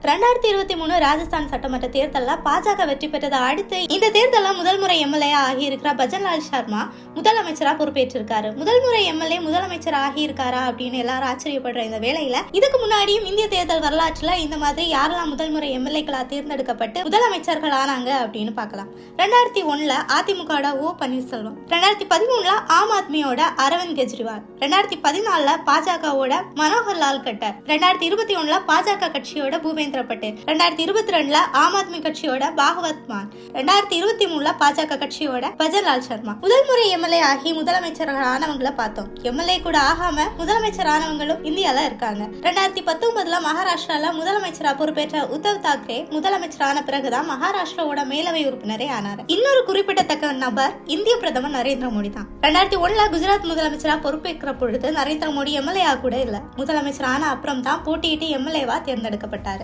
2023 ராஜஸ்தான் சட்டமன்ற தேர்தலில் பாஜக வெற்றி பெற்றதை அடுத்து இந்த தேர்தலில் முதல் முறை எம்எல்ஏ ஆகியிருக்கிற பஜன்லால் சர்மா முதலமைச்சரா பொறுப்பேற்றிருக்காரு. முதல் முறை எம்எல்ஏ முதலமைச்சர் ஆகியிருக்காரா அப்படின்னு எல்லாரும் ஆச்சரியப்படுற இந்த வேளையில இதுக்கு முன்னாடியும் இந்திய தேர்தல் வரலாற்றுல இந்த மாதிரி யாரெல்லாம் முதல் முறை எம்எல்ஏக்களா தேர்ந்தெடுக்கப்பட்டு முதலமைச்சர்கள் ஆனாங்க அப்படின்னு பார்க்கலாம். 2001 அதிமுக ஓ பன்னீர்செல்வம், 2013 ஆம் ஆத்மியோட அரவிந்த் கெஜ்ரிவால், 2014 பாஜகவோட மனோகர் லால் கட்டர், 2021 பாஜக கட்சியோட பூபேந்திர பட்டேல், 2022 ஆம் ஆத்மி கட்சியோட பாகவத் மான், 2023 பாஜக கட்சியோட பஜன்லால் சர்மா. முதல் முறை எம்எல்ஏ ஆகி முதலமைச்சர்கள் ஆனவங்களை பார்த்தோம். எம்எல்ஏ கூட ஆகாம முதலமைச்சர் ஆனவங்களும் இந்தியால இருக்காங்க. 2019 மகாராஷ்டிரால முதலமைச்சரா பொறுப்பேற்ற உத்தவ் தாக்கரே முதலமைச்சரான பிறகுதான் மகாராஷ்டிராவோட மேலவை உறுப்பினரே ஆனார். இன்னொரு குறிப்பிடத்தக்க நபர் இந்திய பிரதமர் நரேந்திர மோடி தான். 2001 குஜராத் முதலமைச்சரா பொறுப்பேற்கிற பொழுது நரேந்திர மோடி எம்எல்ஏ கூட இல்ல. முதலமைச்சர் ஆன அப்புறம் தான் போட்டியிட்டு எம்எல்ஏவா தேர்ந்தெடுக்கப்பட்டாரு.